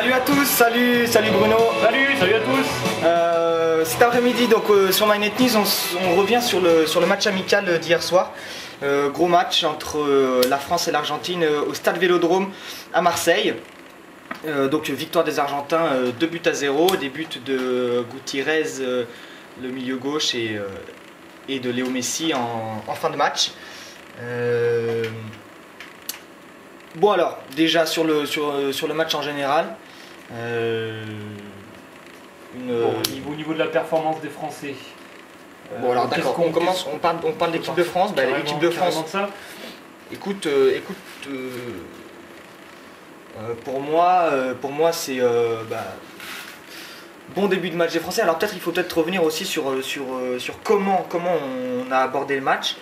Salut à tous, salut Bruno. Salut à tous. Cet après-midi donc sur MyNet News on revient sur le match amical d'hier soir. Gros match entre la France et l'Argentine au stade Vélodrome à Marseille. Donc victoire des Argentins 2-0, des buts de Gutiérrez, le milieu gauche, et de Léo Messi en fin de match. Bon alors, déjà sur le match en général, Au niveau de la performance des Français. Bon alors d'accord, on parle d'équipe de France. L'équipe de France, écoute, pour moi c'est bon début de match des Français. Alors peut-être il faut revenir aussi sur comment on a abordé le match.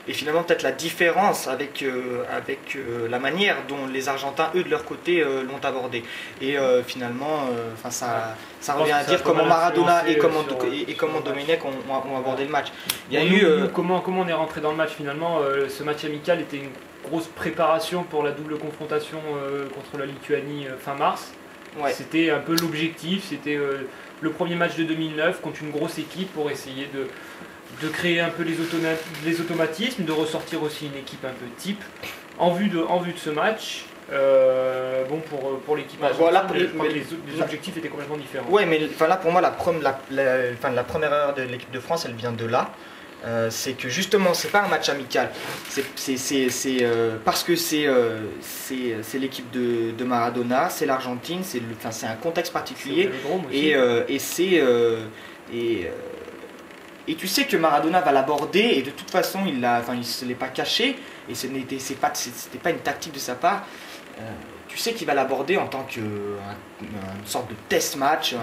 Et finalement peut-être la différence avec la manière dont les Argentins, eux de leur côté, l'ont abordé. Et finalement, ça revient à dire comment Maradona et comment Domenech ont abordé le match. Il y a comment on est rentré dans le match finalement. Ce match amical était une grosse préparation pour la double confrontation contre la Lituanie fin mars. Ouais. C'était un peu l'objectif, c'était le premier match de 2009 contre une grosse équipe pour essayer de créer un peu les automatismes, de ressortir aussi une équipe un peu type en vue de ce match. Bon pour l'équipe, voilà, les objectifs étaient complètement différents. Ouais, mais là pour moi la première erreur de l'équipe de France, elle vient de là. C'est que justement c'est pas un match amical, c'est parce que c'est l'équipe de Maradona, c'est l'Argentine, c'est un contexte particulier, et tu sais que Maradona va l'aborder, et de toute façon il ne se l'est pas caché, et c'était pas une tactique de sa part. Tu sais qu'il va l'aborder en tant qu'une sorte de test match,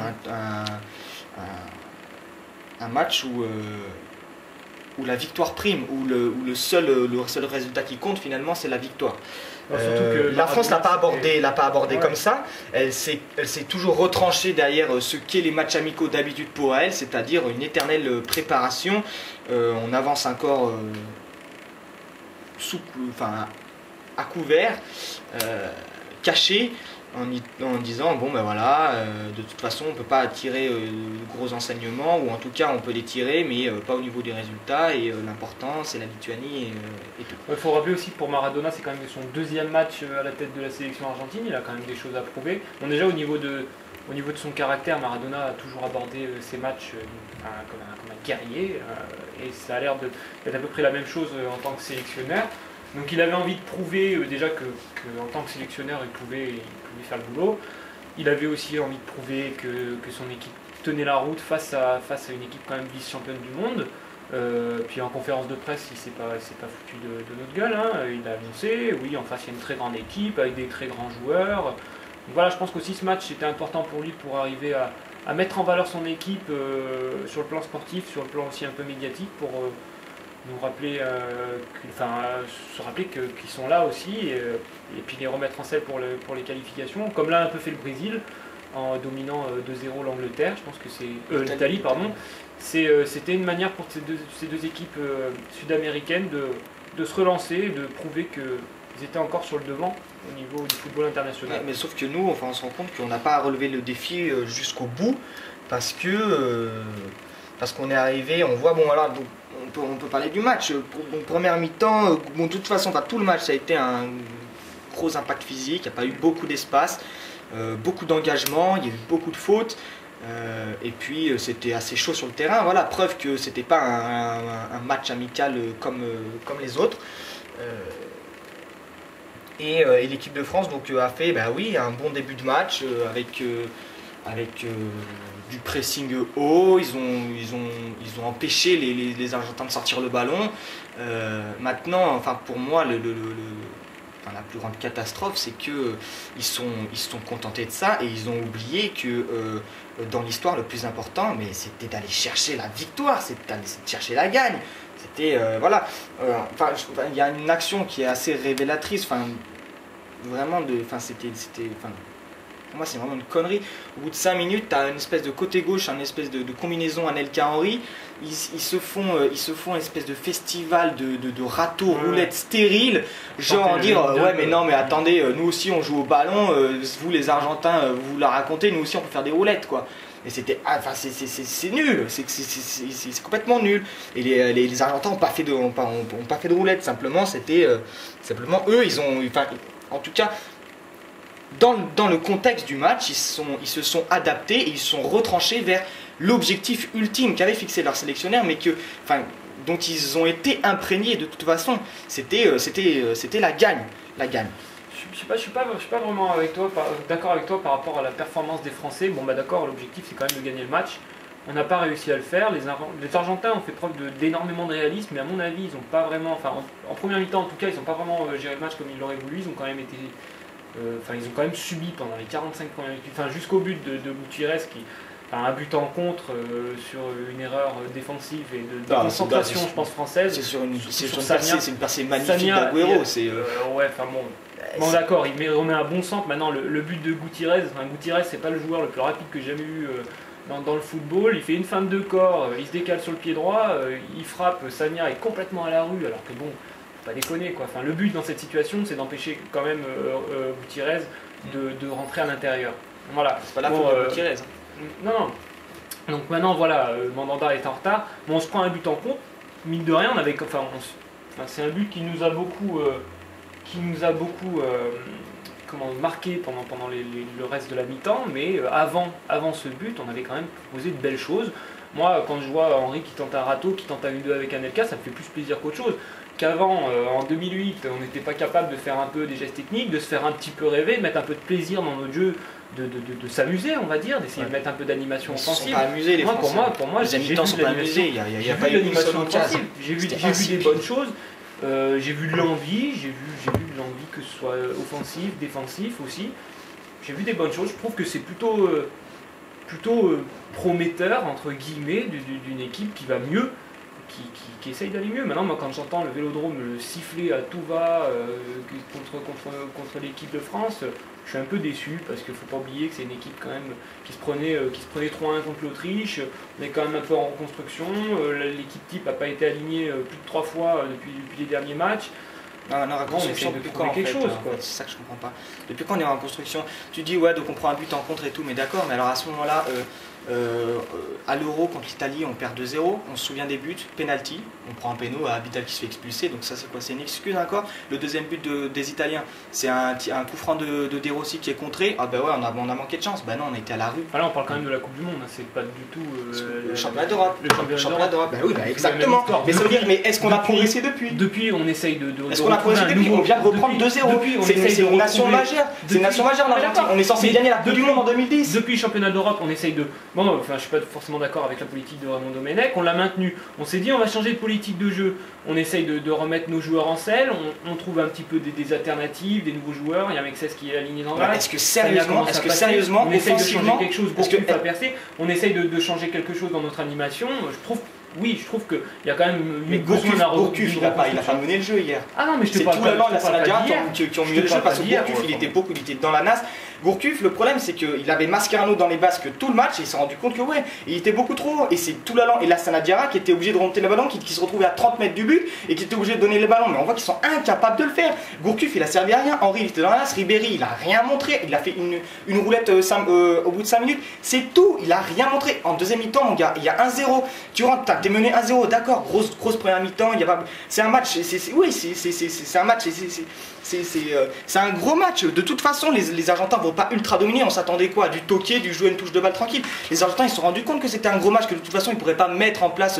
un match où la victoire prime, où le seul résultat qui compte finalement c'est la victoire. La France l'a pas abordé comme ça. Elle s'est toujours retranchée derrière ce qu'est les matchs amicaux d'habitude pour elle, c'est-à-dire une éternelle préparation. On avance encore à couvert, caché, en disant bon ben voilà, de toute façon on peut pas tirer de gros enseignements, ou en tout cas on peut les tirer mais pas au niveau des résultats, et l'important c'est la Lituanie et tout. Il faut rappeler aussi que pour Maradona c'est quand même son deuxième match à la tête de la sélection argentine, il a quand même des choses à prouver. Bon, déjà au niveau de son caractère, Maradona a toujours abordé ses matchs comme un guerrier, et ça a l'air d'être à peu près la même chose en tant que sélectionneur. Donc il avait envie de prouver déjà que en tant que sélectionneur il pouvait faire le boulot. Il avait aussi envie de prouver que son équipe tenait la route face à une équipe quand même vice-championne du monde. Puis en conférence de presse il s'est pas foutu de notre gueule, hein. Il a annoncé, oui, en face il y a une très grande équipe avec des très grands joueurs. Donc voilà, je pense qu'aussi ce match était important pour lui pour arriver à mettre en valeur son équipe sur le plan sportif, sur le plan aussi un peu médiatique, pour nous rappeler, se rappeler qu'ils sont là aussi, et puis les remettre en selle pour les qualifications, comme l'a un peu fait le Brésil en dominant 2-0 l'Angleterre, je pense que c'est l'Italie, pardon. C'était une manière pour ces deux équipes sud-américaines de se relancer, de prouver qu'ils étaient encore sur le devant au niveau du football international. Mais sauf que nous, on se rend compte qu'on n'a pas relevé le défi jusqu'au bout, parce qu'on est arrivé, on voit, bon voilà, on peut parler du match. Première mi-temps, bon, de toute façon, tout le match ça a été un gros impact physique, il n'y a pas eu beaucoup d'espace, beaucoup d'engagement, il y a eu beaucoup de fautes, et puis c'était assez chaud sur le terrain. Voilà, preuve que c'était pas un match amical comme les autres. Et l'équipe de France donc a fait un bon début de match avec du pressing haut. Ils ont empêché les Argentins de sortir le ballon. Maintenant, pour moi, la plus grande catastrophe, c'est qu'ils se sont contentés de ça, et ils ont oublié que dans l'histoire, le plus important, mais c'était d'aller chercher la victoire, c'était d'aller chercher la gagne. C'était voilà. Il y a une action qui est assez révélatrice. Vraiment c'était pour moi c'est vraiment une connerie. Au bout de 5 minutes, tu as une espèce de côté gauche, une espèce de combinaison Anelka Henry. Ils se font une espèce de festival de râteaux, roulettes stériles. Genre dire ouais mais non mais attendez, nous aussi on joue au ballon, vous les Argentins vous la racontez, nous aussi on peut faire des roulettes quoi. Et c'était, enfin c'est nul, c'est complètement nul. Et les Argentins n'ont pas fait de roulettes, simplement c'était simplement eux ils ont, enfin en tout cas dans le contexte du match ils se sont adaptés et ils se sont retranchés vers l'objectif ultime qu'avait fixé leur sélectionneur, mais dont ils ont été imprégnés de toute façon. C'était la gagne. Je suis pas vraiment d'accord avec toi par rapport à la performance des Français. Bon bah d'accord, l'objectif c'est quand même de gagner le match. On n'a pas réussi à le faire. Les Argentins ont fait preuve d'énormément de réalisme, mais à mon avis ils n'ont pas vraiment, enfin en première mi-temps en tout cas, ils n'ont pas vraiment géré le match comme ils l'auraient voulu. Ils ont quand même été, ils ont quand même subi pendant les 45 premières minutes, enfin jusqu'au but de Gutiérrez qui un but en contre sur une erreur défensive et de concentration, je pense, française. C'est une percée magnifique d'Agüero. Ouais, enfin bon d'accord, il remet un bon centre. Maintenant, le but de Gutiérrez, Gutiérrez, c'est pas le joueur le plus rapide que j'ai jamais eu dans le football. Il fait une feinte de corps, il se décale sur le pied droit, il frappe, Sagna est complètement à la rue, alors que bon, faut pas déconner quoi. Enfin, le but dans cette situation, c'est d'empêcher quand même Gutiérrez de rentrer à l'intérieur. Voilà. C'est pas la faute de Gutiérrez. Non. Donc maintenant, voilà, Mandanda est en retard. Bon, on se prend un but en compte. Mine de rien, on avait, c'est un but qui nous a beaucoup, marqué pendant le reste de la mi-temps. Mais avant ce but, on avait quand même proposé de belles choses. Moi, quand je vois Henry qui tente un râteau, qui tente un 1-2 avec Anelka, ça me fait plus plaisir qu'autre chose. Qu'avant, en 2008, on n'était pas capable de faire un peu des gestes techniques, de se faire un petit peu rêver, de mettre un peu de plaisir dans notre jeu, de s'amuser, on va dire, d'essayer de mettre un peu d'animation offensive. Ils sont pas amusés, les Français. Pour moi, les habitants sont pas amusés, il n'y a pas eu d'animation offensive. J'ai vu des bonnes choses, j'ai vu de l'envie, que ce soit offensif, défensif aussi. J'ai vu des bonnes choses, je trouve que c'est plutôt prometteur, entre guillemets, d'une équipe qui va mieux. Qui essaye d'aller mieux. Maintenant, moi, quand j'entends le Vélodrome siffler à tout va contre l'équipe de France, je suis un peu déçu parce qu'il ne faut pas oublier que c'est une équipe quand même qui se prenait 3-1 contre l'Autriche. On est quand même un peu en reconstruction. L'équipe type n'a pas été alignée plus de 3 fois depuis les derniers matchs. Non, reconstruction depuis quand en fait, c'est ça que je comprends pas. Depuis quand on est en reconstruction? Tu dis ouais, donc on prend un but en contre et tout, mais d'accord, mais alors à ce moment-là, à l'Euro contre l'Italie, on perd 2-0, on se souvient des buts, penalty, on prend un péno à Abidal qui se fait expulser, donc ça c'est quoi? C'est une excuse encore. Le deuxième but des Italiens, c'est un coup franc de De Rossi qui est contré. Ah bah ouais, on a manqué de chance. Bah non, on a été à la rue. Là on parle quand même de la Coupe du Monde, hein. C'est pas du tout le championnat d'Europe. Le championnat d'Europe. Bah oui, bah exactement. Mais ça veut dire, mais est-ce qu'on a progressé depuis? Depuis, on essaye est-ce qu'on a progressé depuis? On vient de reprendre 2-0. C'est une nation majeure. C'est une nation majeure l'Argentine. On est censé gagner la Coupe du Monde en 2010. Depuis le championnat d'Europe, on essaye de. Bon, enfin, je suis pas forcément d'accord avec la politique de Raymond Domenech. On l'a maintenu. On s'est dit, on va changer de politique de jeu. On essaye de remettre nos joueurs en selle. On trouve un petit peu des alternatives, des nouveaux joueurs. Il y a Mexès qui est aligné dans l'axe. Est-ce que sérieusement, on essaye de changer quelque chose? Gourcuff a percé. On essaye de changer quelque chose dans notre animation. Je trouve qu'il y a quand même eu besoin d'un Gourcuff, il a pas mené le jeu hier. Ah non, mais je te parle pas. C'est tout l'allant de la Sanadiara qui ont mené le jeu parce que Gourcuff, il était dans la nasse. Gourcuff, le problème c'est qu'il avait Mascherano dans les basques tout le match et il s'est rendu compte que ouais, il était beaucoup trop haut. Et c'est tout l'allant et la Sanadiara qui était obligé de remonter le ballon, qui se retrouvait à 30 mètres du but et qui était obligé de donner les ballons. Mais on voit qu'ils sont incapables de le faire. Gourcuff, il a servi à rien. Henry, il était dans la nasse. Ribéry, il a rien montré. Il a fait une roulette au bout de 5 minutes. C'est tout. Il a rien montré. En deuxième mi-temps, mon gars, il y a 1-0. Tu rentres, t'es mené 1-0. D'accord, grosse première mi-temps. C'est un match. C'est un match. C'est un gros match. De toute façon, les Argentins vont pas ultra dominer. On s'attendait quoi? Du toqué, du jouer une touche de balle tranquille. Les Argentins ils se sont rendus compte que c'était un gros match, que de toute façon ils pourraient pas mettre en place